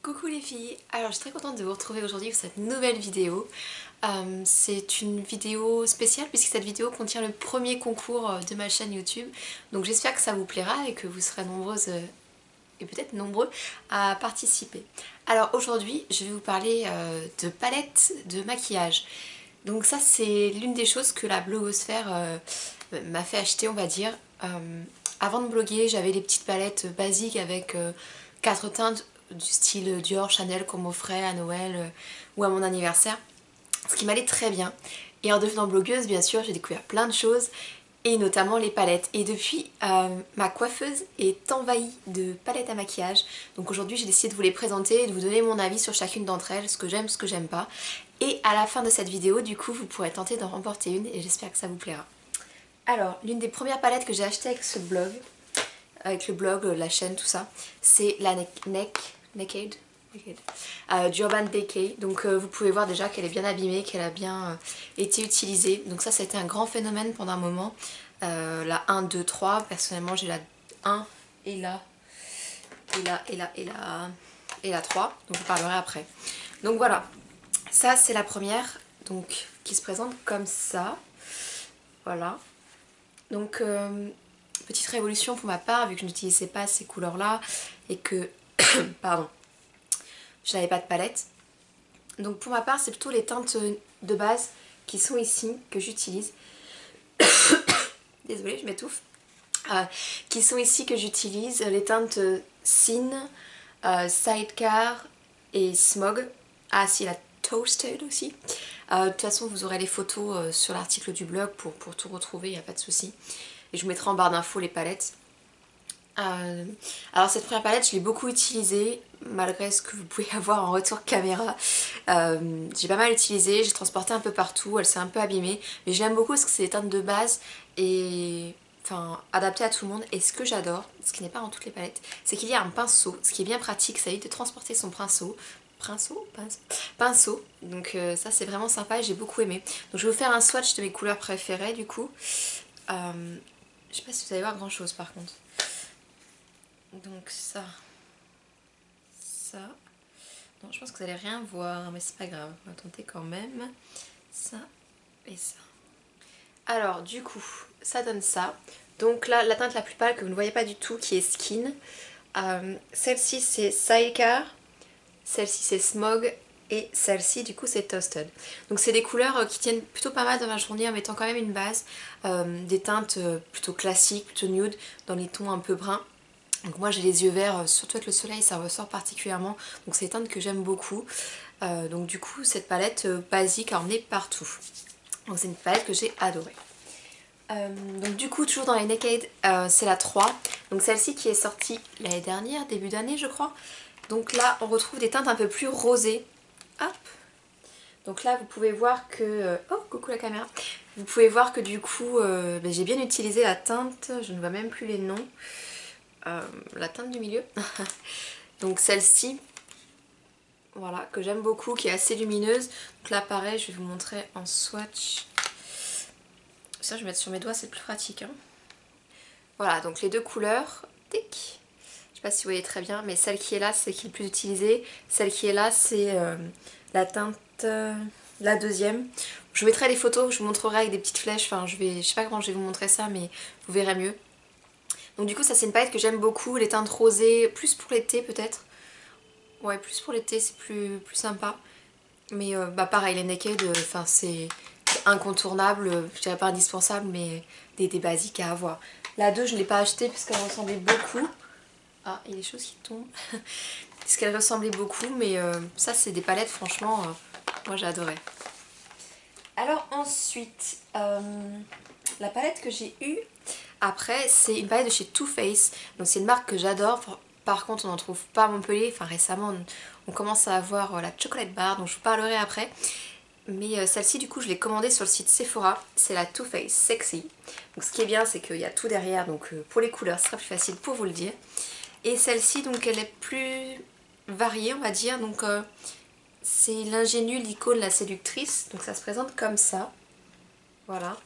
Coucou les filles, alors je suis très contente de vous retrouver aujourd'hui pour cette nouvelle vidéo. C'est une vidéo spéciale puisque cette vidéo contient le premier concours de ma chaîne YouTube. Donc j'espère que ça vous plaira et que vous serez nombreuses et peut-être nombreux à participer. Alors aujourd'hui je vais vous parler de palettes de maquillage. Donc ça c'est l'une des choses que la blogosphère m'a fait acheter, on va dire. Avant de bloguer, j'avais des petites palettes basiques avec 4 teintes du style Dior, Chanel qu'on m'offrait à Noël ou à mon anniversaire, ce qui m'allait très bien. Et en devenant blogueuse, bien sûr, j'ai découvert plein de choses et notamment les palettes. Et depuis, ma coiffeuse est envahie de palettes à maquillage. Donc aujourd'hui, j'ai décidé de vous les présenter et de vous donner mon avis sur chacune d'entre elles, ce que j'aime pas. Et à la fin de cette vidéo, du coup, vous pourrez tenter d'en remporter une et j'espère que ça vous plaira. Alors, l'une des premières palettes que j'ai achetées avec ce blog, avec le blog, la chaîne, tout ça, c'est la Naked d'Urban Decay. Donc vous pouvez voir déjà qu'elle est bien abîmée, qu'elle a bien été utilisée. Donc ça a été un grand phénomène pendant un moment. La 1, 2, 3, personnellement j'ai la 1 et la 3, donc je parlerai après. Donc voilà, ça c'est la première, donc qui se présente comme ça. Voilà. Donc petite révolution pour ma part, vu que je n'utilisais pas ces couleurs là et que pardon, je n'avais pas de palette. Donc pour ma part, c'est plutôt les teintes de base qui sont ici, que j'utilise. Désolée, je m'étouffe. Qui sont ici que j'utilise, les teintes Sin, Sidecar et Smog. Ah si, la Toasted aussi. De toute façon, vous aurez les photos sur l'article du blog pour tout retrouver, il n'y a pas de souci. Et je vous mettrai en barre d'infos les palettes. Alors cette première palette je l'ai beaucoup utilisée malgré ce que vous pouvez avoir en retour caméra. J'ai pas mal utilisé, j'ai transporté un peu partout, elle s'est un peu abîmée, mais je l'aime beaucoup parce que c'est des teintes de base et enfin adaptées à tout le monde. Et ce que j'adore, ce qui n'est pas dans toutes les palettes, c'est qu'il y a un pinceau, ce qui est bien pratique, ça évite de transporter son pinceau. Donc ça c'est vraiment sympa et j'ai beaucoup aimé. Donc je vais vous faire un swatch de mes couleurs préférées du coup. Je sais pas si vous allez voir grand chose par contre. Donc ça, non je pense que vous allez rien voir mais c'est pas grave, on va tenter quand même, ça et ça. Alors du coup ça donne ça, donc là la teinte la plus pâle que vous ne voyez pas du tout qui est Skin, celle-ci c'est Sidecar, celle-ci c'est Smog et celle-ci du coup c'est Toasted. Donc c'est des couleurs qui tiennent plutôt pas mal dans ma journée en mettant quand même une base, des teintes plutôt classiques, plutôt nude, dans les tons un peu bruns. Donc moi j'ai les yeux verts, surtout avec le soleil ça ressort particulièrement, donc c'est des teintes que j'aime beaucoup. Donc du coup cette palette basique à emmener partout. Donc c'est une palette que j'ai adorée. Donc du coup toujours dans les Naked, c'est la 3. Donc celle-ci qui est sortie l'année dernière, début d'année je crois. Donc là on retrouve des teintes un peu plus rosées. Hop. Donc là vous pouvez voir que... oh coucou la caméra. Vous pouvez voir que du coup j'ai bien utilisé la teinte, je ne vois même plus les noms. La teinte du milieu. Donc celle-ci, voilà, que j'aime beaucoup, qui est assez lumineuse. Donc là pareil, je vais vous montrer en swatch. Ça je vais mettre sur mes doigts, c'est plus pratique. Hein. Voilà, donc les deux couleurs. Tic. Je sais pas si vous voyez très bien, mais celle qui est là, c'est qui est le plus utilisée. Celle qui est là, c'est la teinte, la deuxième. Je vous mettrai les photos, je vous montrerai avec des petites flèches. Enfin, je sais pas comment je vais vous montrer ça, mais vous verrez mieux. Donc du coup ça c'est une palette que j'aime beaucoup, les teintes rosées, plus pour l'été peut-être. Ouais, plus pour l'été c'est plus sympa. Mais bah pareil, les Naked, c'est incontournable, je dirais pas indispensable, mais des basiques à avoir. La 2 je ne l'ai pas achetée parce qu'elle ressemblait beaucoup. Ah, il y a des choses qui tombent. Parce qu'elle ressemblait beaucoup, mais ça c'est des palettes franchement, moi j'ai adoré. Alors ensuite, la palette que j'ai eue après, c'est une palette de chez Too Faced. Donc c'est une marque que j'adore. Par contre, on n'en trouve pas à Montpellier. Enfin récemment, on commence à avoir la Chocolate Bar, dont je vous parlerai après. Mais celle-ci, du coup, je l'ai commandée sur le site Sephora. C'est la Too Faced Sexy. Donc ce qui est bien, c'est qu'il y a tout derrière. Donc pour les couleurs, ce sera plus facile pour vous le dire. Et celle-ci, donc elle est plus variée, on va dire. Donc c'est l'ingénue, l'icône, la séductrice. Donc ça se présente comme ça. Voilà.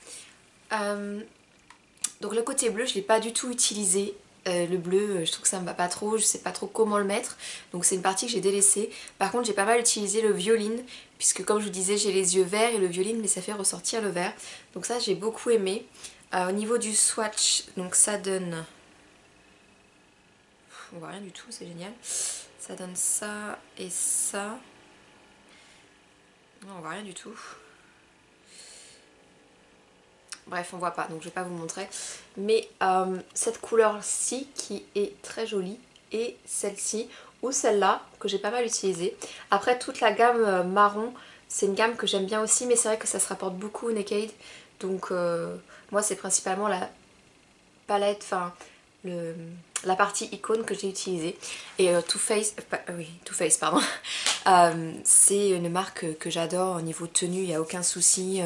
Donc le côté bleu je ne l'ai pas du tout utilisé, Le bleu, je trouve que ça me va pas trop, je sais pas trop comment le mettre, donc c'est une partie que j'ai délaissée. Par contre j'ai pas mal utilisé le violine, puisque comme je vous disais j'ai les yeux verts et le violine mais ça fait ressortir le vert, donc ça j'ai beaucoup aimé. Au niveau du swatch, donc ça donne... on voit rien du tout, c'est génial. Ça donne ça et ça. Non, on voit rien du tout. Bref, on voit pas, donc je vais pas vous montrer. Mais cette couleur-ci qui est très jolie, et celle-ci, ou celle-là, que j'ai pas mal utilisée. Après, toute la gamme marron, c'est une gamme que j'aime bien aussi, mais c'est vrai que ça se rapporte beaucoup au Naked. Donc moi, c'est principalement la palette, enfin la partie icône que j'ai utilisée. Et Too Faced, oui, Too Faced, pardon. C'est une marque que j'adore au niveau tenue, il n'y a aucun souci.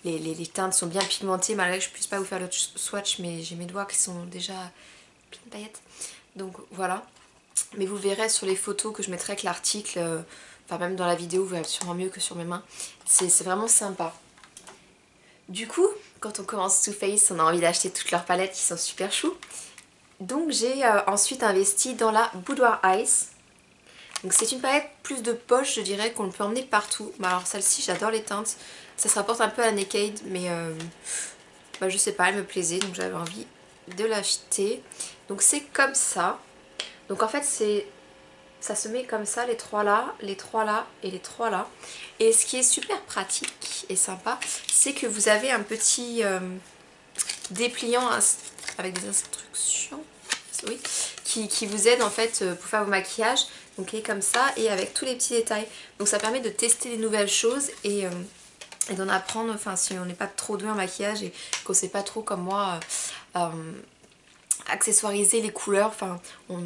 Les teintes sont bien pigmentées, malgré que je ne puisse pas vous faire le swatch, mais j'ai mes doigts qui sont déjà pleins de paillettes. Donc voilà. Mais vous verrez sur les photos que je mettrai avec l'article, enfin même dans la vidéo, vous verrez sûrement mieux que sur mes mains. C'est vraiment sympa. Du coup, quand on commence Too Faced, on a envie d'acheter toutes leurs palettes qui sont super chou. Donc j'ai ensuite investi dans la Boudoir Ice. Donc c'est une palette plus de poche, je dirais, qu'on peut emmener partout. Bah alors celle-ci, j'adore les teintes. Ça se rapporte un peu à la Naked, mais bah, je sais pas, elle me plaisait, donc j'avais envie de l'acheter. Donc c'est comme ça. Donc en fait ça se met comme ça, les trois là et les trois là. Et ce qui est super pratique et sympa, c'est que vous avez un petit dépliant avec des instructions, oui, qui vous aide en fait pour faire vos maquillages. Donc il est comme ça et avec tous les petits détails. Donc ça permet de tester des nouvelles choses et d'en apprendre, enfin si on n'est pas trop doué en maquillage et qu'on sait pas trop comme moi accessoiriser les couleurs. Enfin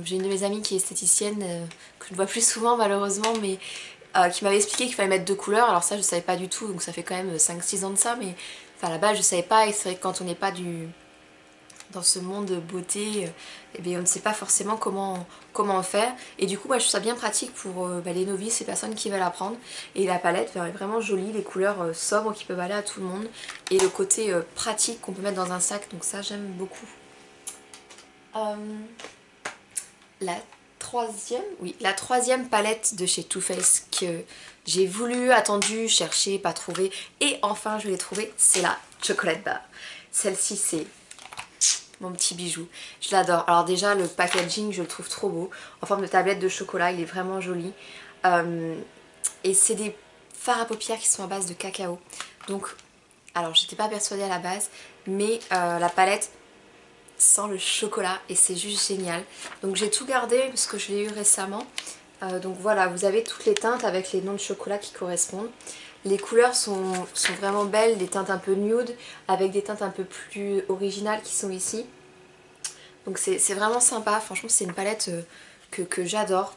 j'ai une de mes amies qui est esthéticienne, que je ne vois plus souvent malheureusement, mais qui m'avait expliqué qu'il fallait mettre deux couleurs. Alors ça je savais pas du tout, donc ça fait quand même 5-6 ans de ça, mais enfin à la base je savais pas, et c'est vrai que quand on n'est pas dans ce monde de beauté, eh bien, on ne sait pas forcément comment faire. Et du coup, moi, je trouve ça bien pratique pour les novices, les personnes qui veulent apprendre. Et la palette est vraiment jolie, les couleurs sobres qui peuvent aller à tout le monde. Et le côté pratique qu'on peut mettre dans un sac, donc ça, j'aime beaucoup. La troisième palette de chez Too Faced que j'ai voulu, attendu, cherché, pas trouvé, et enfin je l'ai trouvée, c'est la Chocolate Bar. Celle-ci, c'est mon petit bijou, je l'adore. Alors déjà le packaging je le trouve trop beau, en forme de tablette de chocolat, il est vraiment joli. Et c'est des fards à paupières qui sont à base de cacao. Donc, alors j'étais pas persuadée à la base, mais la palette sent le chocolat et c'est juste génial. Donc j'ai tout gardé parce que je l'ai eu récemment. Donc voilà, vous avez toutes les teintes avec les noms de chocolat qui correspondent. Les couleurs sont vraiment belles, des teintes un peu nude avec des teintes un peu plus originales qui sont ici. Donc c'est vraiment sympa, franchement c'est une palette que j'adore.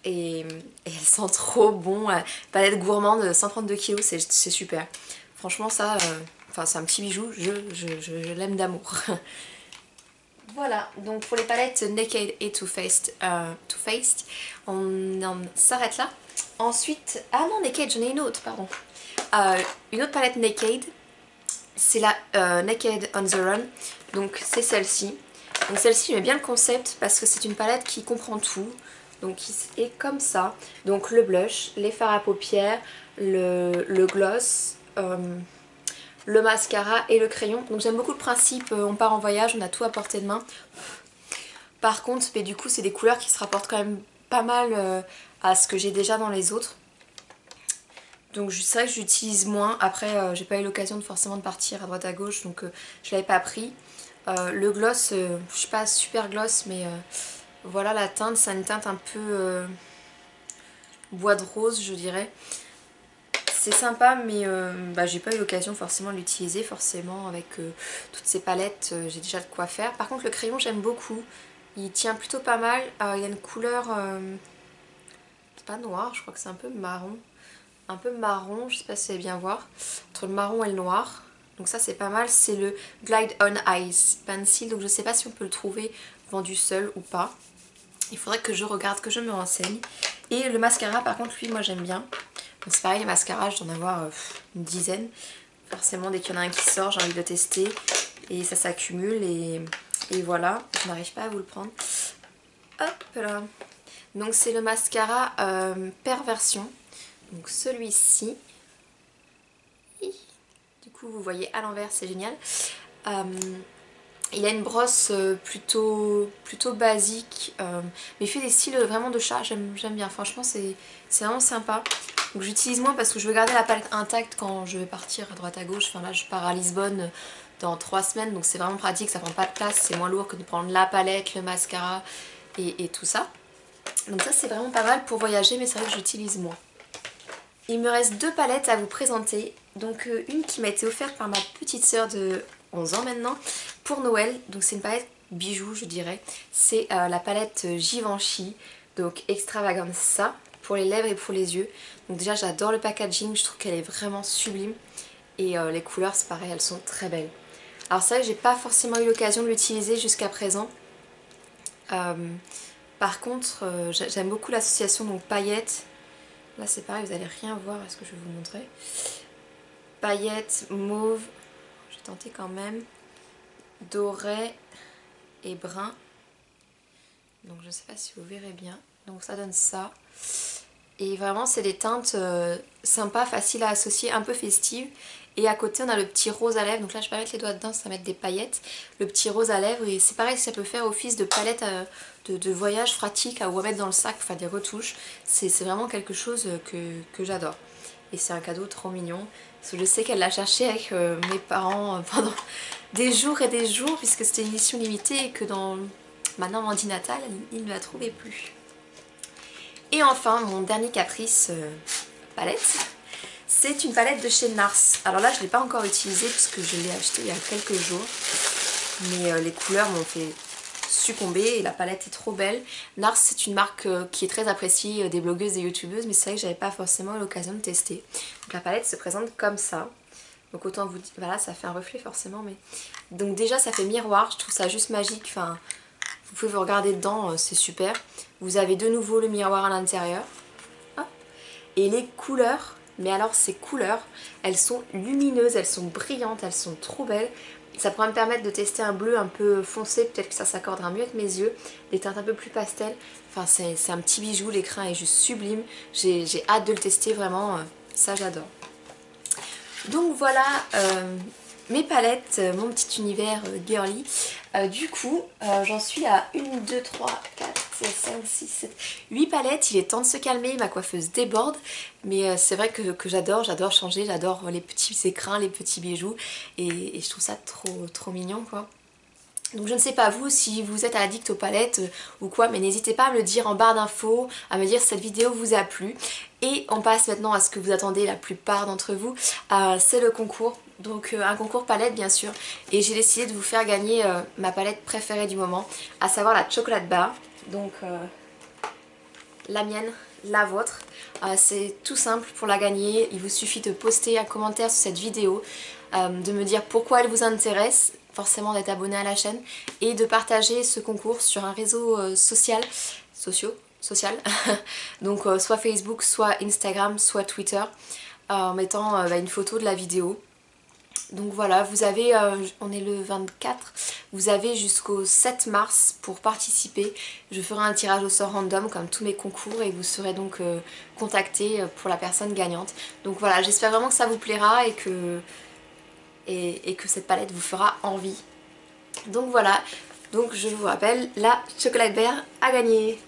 Et elle sent trop bon, palette gourmande, 132 kg, c'est super. Franchement ça, c'est un petit bijou, je l'aime d'amour. Voilà, donc pour les palettes Naked et Too Faced, on s'arrête là. Ensuite, ah non, Naked, j'en ai une autre, pardon. Une autre palette Naked, c'est la Naked on the Run, donc c'est celle-ci. Donc celle-ci, j'aime bien le concept parce que c'est une palette qui comprend tout. Donc qui est comme ça. Donc le blush, les fards à paupières, le gloss, le mascara et le crayon. Donc j'aime beaucoup le principe, on part en voyage, on a tout à portée de main. Par contre, mais du coup c'est des couleurs qui se rapportent quand même pas mal à ce que j'ai déjà dans les autres. Donc c'est vrai que j'utilise moins. Après j'ai pas eu l'occasion forcément de partir à droite à gauche, donc je l'avais pas pris. Le gloss, je suis pas super gloss, mais voilà la teinte, c'est une teinte un peu bois de rose je dirais. C'est sympa, mais j'ai pas eu l'occasion forcément de l'utiliser, forcément avec toutes ces palettes, j'ai déjà de quoi faire. Par contre le crayon j'aime beaucoup, il tient plutôt pas mal, il a une couleur, c'est pas noir, je crois que c'est un peu marron, je sais pas si vous allez bien voir, entre le marron et le noir. Donc ça c'est pas mal, c'est le Glide on Ice Pencil, donc je sais pas si on peut le trouver vendu seul ou pas. Il faudrait que je regarde, que je me renseigne. Et le mascara par contre lui moi j'aime bien. Donc c'est pareil, les mascaras, je dois en avoir une dizaine. Forcément, dès qu'il y en a un qui sort, j'ai envie de le tester. Et ça s'accumule. Et Et voilà, je n'arrive pas à vous le prendre. Hop là. Donc c'est le mascara Perversion. Donc celui-ci. Du coup vous voyez à l'envers, c'est génial. Il a une brosse plutôt basique, mais il fait des styles vraiment de chat, j'aime bien, franchement c'est vraiment sympa. Donc j'utilise moins parce que je veux garder la palette intacte quand je vais partir à droite à gauche. Enfin là je pars à Lisbonne dans 3 semaines, donc c'est vraiment pratique, ça prend pas de place, c'est moins lourd que de prendre la palette, le mascara et tout ça. Donc ça c'est vraiment pas mal pour voyager, mais c'est vrai que j'utilise moins. Il me reste 2 palettes à vous présenter. Donc une qui m'a été offerte par ma petite soeur de 11 ans maintenant pour Noël. Donc c'est une palette bijou je dirais. C'est la palette Givenchy. Donc Extravaganza pour les lèvres et pour les yeux. Donc déjà j'adore le packaging, je trouve qu'elle est vraiment sublime. Et les couleurs c'est pareil, elles sont très belles. Alors c'est vrai que j'ai pas forcément eu l'occasion de l'utiliser jusqu'à présent. Par contre j'aime beaucoup l'association donc paillettes. Là c'est pareil, vous allez rien voir, est-ce que je vais vous montrer? Paillettes, mauve, j'ai tenté quand même, doré et brun. Donc je ne sais pas si vous verrez bien. Donc ça donne ça. Et vraiment c'est des teintes sympas, faciles à associer, un peu festives. Et à côté on a le petit rose à lèvres, donc là je vais pas mettre les doigts dedans, ça va mettre des paillettes. Le petit rose à lèvres, et c'est pareil, ça peut faire office de palette de voyage pratique à remettre dans le sac, enfin des retouches. C'est vraiment quelque chose que j'adore. Et c'est un cadeau trop mignon. Parce que je sais qu'elle l'a cherché avec mes parents pendant des jours et des jours, puisque c'était une édition limitée et que dans ma Normandie natale, il ne la trouvait plus. Et enfin, mon dernier caprice palette. C'est une palette de chez Nars. Alors là je ne l'ai pas encore utilisée puisque je l'ai achetée il y a quelques jours. Mais les couleurs m'ont fait succomber et la palette est trop belle. Nars c'est une marque qui est très appréciée des blogueuses et youtubeuses, mais c'est vrai que j'avais pas forcément l'occasion de tester. Donc la palette se présente comme ça. Donc autant vous dire, voilà ça fait un reflet forcément, mais... Donc déjà ça fait miroir, je trouve ça juste magique. Enfin, vous pouvez vous regarder dedans, c'est super. Vous avez de nouveau le miroir à l'intérieur. Et les couleurs... Mais alors ces couleurs, elles sont lumineuses, elles sont brillantes, elles sont trop belles. Ça pourrait me permettre de tester un bleu un peu foncé, peut-être que ça s'accordera mieux avec mes yeux. Des teintes un peu plus pastel. Enfin c'est un petit bijou, l'écran est juste sublime. J'ai hâte de le tester vraiment, ça j'adore. Donc voilà mes palettes, mon petit univers girly. Du coup j'en suis à 1, 2, 3, 4, 5, 6, 7, 8 palettes. Il est temps de se calmer, ma coiffeuse déborde. Mais c'est vrai que j'adore changer, j'adore les petits écrins, les petits bijoux. Et je trouve ça trop mignon quoi. Donc je ne sais pas vous si vous êtes addict aux palettes ou quoi, mais n'hésitez pas à me le dire en barre d'infos, à me dire si cette vidéo vous a plu. Et on passe maintenant à ce que vous attendez la plupart d'entre vous, c'est le concours. Donc un concours palette bien sûr. Et j'ai décidé de vous faire gagner ma palette préférée du moment, à savoir la Chocolate Bar. Donc la mienne, la vôtre. C'est tout simple pour la gagner, il vous suffit de poster un commentaire sur cette vidéo, de me dire pourquoi elle vous intéresse, forcément d'être abonné à la chaîne, et de partager ce concours sur un réseau social, donc soit Facebook, soit Instagram, soit Twitter, en mettant une photo de la vidéo. Donc voilà, vous avez, on est le 24, vous avez jusqu'au 7 mars pour participer. Je ferai un tirage au sort random comme tous mes concours et vous serez donc contacté pour la personne gagnante. Donc voilà, j'espère vraiment que ça vous plaira et que cette palette vous fera envie. Donc voilà, donc je vous rappelle, la Chocolate Bar a gagné.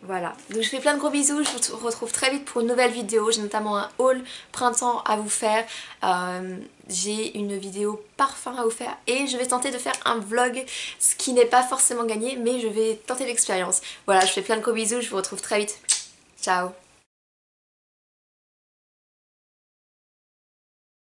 Voilà, donc je fais plein de gros bisous, je vous retrouve très vite pour une nouvelle vidéo. J'ai notamment un haul printemps à vous faire, j'ai une vidéo parfum à vous faire et je vais tenter de faire un vlog, ce qui n'est pas forcément gagné, mais je vais tenter l'expérience. Voilà, je fais plein de gros bisous, je vous retrouve très vite. Ciao.